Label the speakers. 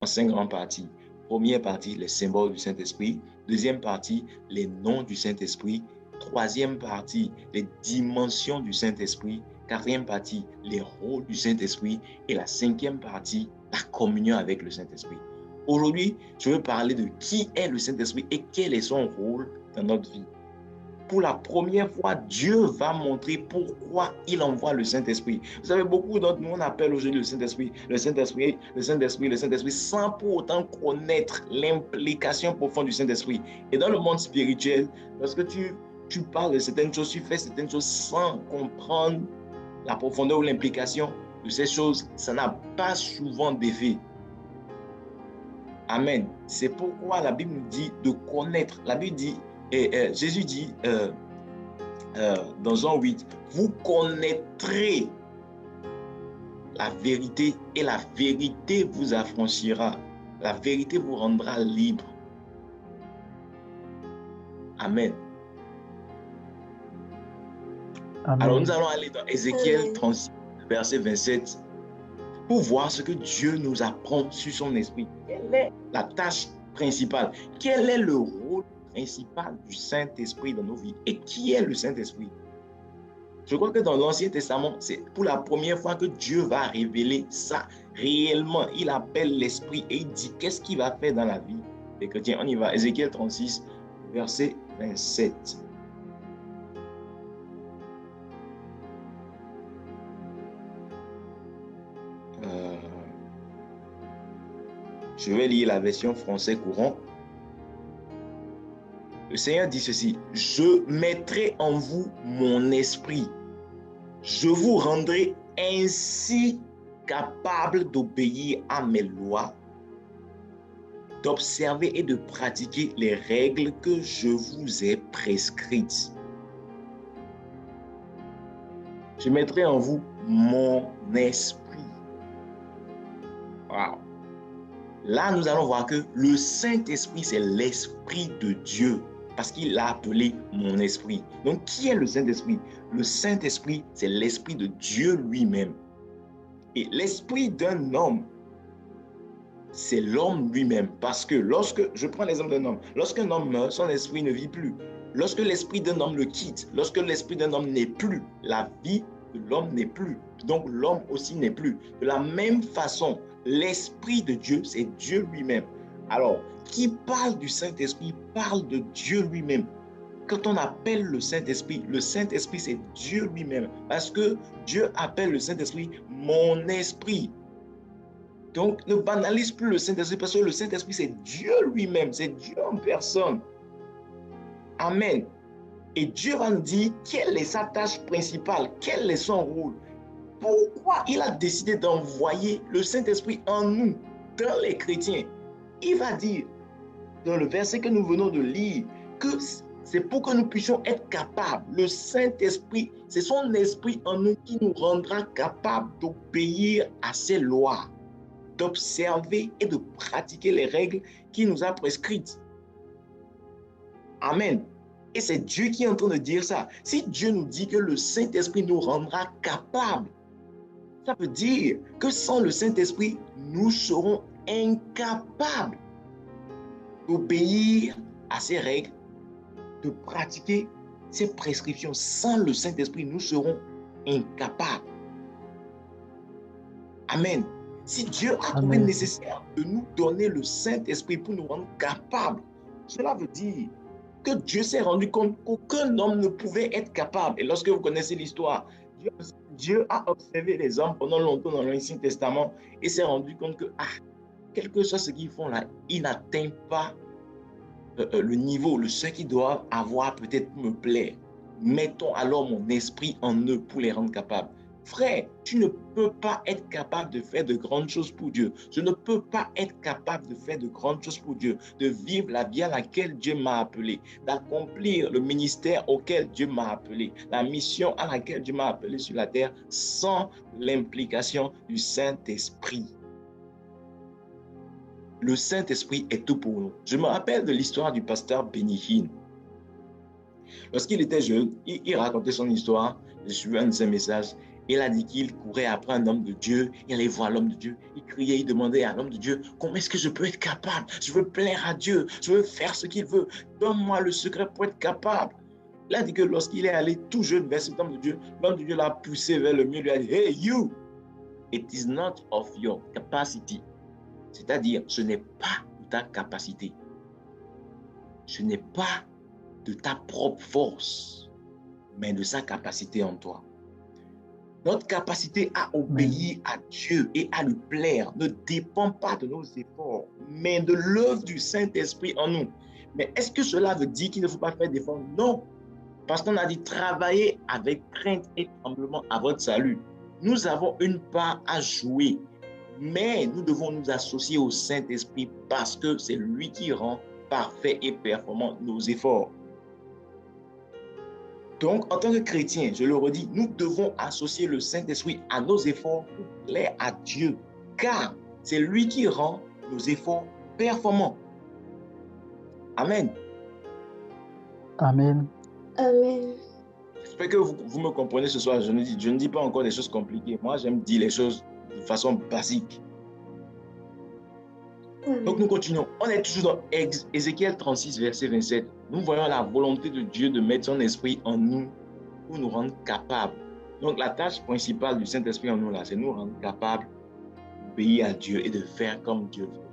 Speaker 1: en 5 grandes parties. Première partie, les symboles du Saint-Esprit. Deuxième partie, les noms du Saint-Esprit. Troisième partie, les dimensions du Saint-Esprit. Quatrième partie, les rôles du Saint-Esprit. Et la cinquième partie, la communion avec le Saint-Esprit. Aujourd'hui, je veux parler de qui est le Saint-Esprit et quel est son rôle dans notre vie. Pour la première fois, Dieu va montrer pourquoi il envoie le Saint-Esprit. Vous savez, beaucoup d'entre nous, on appelle aujourd'hui le Saint-Esprit, le Saint-Esprit, le Saint-Esprit, le Saint-Esprit, sans pour autant connaître l'implication profonde du Saint-Esprit. Et dans le monde spirituel, lorsque tu parles de certaines choses, tu fais certaines choses sans comprendre la profondeur ou l'implication de ces choses, ça n'a pas souvent d'effet. Amen. C'est pourquoi la Bible nous dit de connaître. La Bible dit, Jésus dit dans Jean 8, vous connaîtrez la vérité et la vérité vous affranchira. La vérité vous rendra libre. Amen.
Speaker 2: Amen.
Speaker 1: Alors nous allons aller dans Ézéchiel 36, verset 27, pour voir ce que Dieu nous apprend sur son esprit. Quelle est la tâche principale? Quel est le rôle principal du Saint-Esprit dans nos vies? Et qui est le Saint-Esprit? Je crois que dans l'Ancien Testament, c'est pour la première fois que Dieu va révéler ça réellement. Il appelle l'Esprit et il dit qu'est-ce qu'il va faire dans la vie des chrétiens. On y va. Ézéchiel 36, verset 27. Je vais lire la version français courant. Le Seigneur dit ceci: je mettrai en vous mon esprit. Je vous rendrai ainsi capable d'obéir à mes lois, d'observer et de pratiquer les règles que je vous ai prescrites. Je mettrai en vous mon esprit. Wow. Là, nous allons voir que le Saint-Esprit, c'est l'Esprit de Dieu, parce qu'il l'a appelé mon esprit. Donc, qui est le Saint-Esprit? Le Saint-Esprit, c'est l'Esprit de Dieu lui-même. Et l'Esprit d'un homme, c'est l'homme lui-même. Parce que je prends l'exemple d'un homme, lorsqu'un homme meurt, son esprit ne vit plus. Lorsque l'esprit d'un homme le quitte, lorsque l'esprit d'un homme n'est plus, la vie de l'homme n'est plus. Donc, l'homme aussi n'est plus. De la même façon, l'Esprit de Dieu, c'est Dieu lui-même. Alors, qui parle du Saint-Esprit parle de Dieu lui-même. Quand on appelle le Saint-Esprit, c'est Dieu lui-même. Parce que Dieu appelle le Saint-Esprit mon esprit. Donc, ne banalise plus le Saint-Esprit parce que le Saint-Esprit, c'est Dieu lui-même. C'est Dieu en personne. Amen. Et Dieu va nous dire quelle est sa tâche principale, quel est son rôle. Pourquoi il a décidé d'envoyer le Saint-Esprit en nous, dans les chrétiens? Il va dire, dans le verset que nous venons de lire, que c'est pour que nous puissions être capables. Le Saint-Esprit, c'est son esprit en nous qui nous rendra capables d'obéir à ses lois, d'observer et de pratiquer les règles qu'il nous a prescrites. Amen. Et c'est Dieu qui est en train de dire ça. Si Dieu nous dit que le Saint-Esprit nous rendra capables, ça veut dire que sans le Saint-Esprit, nous serons incapables d'obéir à ces règles, de pratiquer ces prescriptions. Sans le Saint-Esprit, nous serons incapables. Amen. Si Dieu a trouvé nécessaire de nous donner le Saint-Esprit pour nous rendre capables, cela veut dire que Dieu s'est rendu compte qu'aucun homme ne pouvait être capable. Et lorsque vous connaissez l'histoire, Dieu a observé les hommes pendant longtemps dans l'Ancien Testament et s'est rendu compte que, quel que soit ce qu'ils font là, ils n'atteignent pas le niveau, le seuil qu'ils doivent avoir peut-être me plaire. Mettons alors mon esprit en eux pour les rendre capables. Frère, tu ne peux pas être capable de faire de grandes choses pour Dieu. Je ne peux pas être capable de faire de grandes choses pour Dieu, de vivre la vie à laquelle Dieu m'a appelé, d'accomplir le ministère auquel Dieu m'a appelé, la mission à laquelle Dieu m'a appelé sur la terre, sans l'implication du Saint-Esprit. Le Saint-Esprit est tout pour nous. Je me rappelle de l'histoire du pasteur Benny Hinn. Lorsqu'il était jeune, il racontait son histoire. Je suivais un de ses messages. Il a dit qu'il courait après un homme de Dieu. Il allait voir l'homme de Dieu. Il criait, il demandait à l'homme de Dieu, comment est-ce que je peux être capable? Je veux plaire à Dieu. Je veux faire ce qu'il veut. Donne-moi le secret pour être capable. Il a dit que lorsqu'il est allé tout jeune vers cet homme de Dieu l'a poussé vers le mur. Il lui a dit, hey you, it is not of your capacity. C'est-à-dire, ce n'est pas de ta capacité. Ce n'est pas de ta propre force, mais de sa capacité en toi. Notre capacité à obéir à Dieu et à lui plaire ne dépend pas de nos efforts, mais de l'œuvre du Saint-Esprit en nous. Mais est-ce que cela veut dire qu'il ne faut pas faire d'efforts? Non, parce qu'on a dit travailler avec crainte et tremblement à votre salut. Nous avons une part à jouer, mais nous devons nous associer au Saint-Esprit parce que c'est lui qui rend parfait et performant nos efforts. Donc, en tant que chrétien, je le redis, nous devons associer le Saint-Esprit à nos efforts pour plaire à Dieu, car c'est lui qui rend nos efforts performants. Amen.
Speaker 2: Amen.
Speaker 3: Amen.
Speaker 1: J'espère que vous me comprenez ce soir. Je ne dis pas encore des choses compliquées. Moi, j'aime dire les choses de façon basique.
Speaker 3: Amen.
Speaker 1: Donc, nous continuons. On est toujours dans Ézéchiel 36, verset 27. Nous voyons la volonté de Dieu de mettre son esprit en nous pour nous rendre capables. Donc, la tâche principale du Saint-Esprit en nous, là, c'est nous rendre capables d'obéir à Dieu et de faire comme Dieu veut.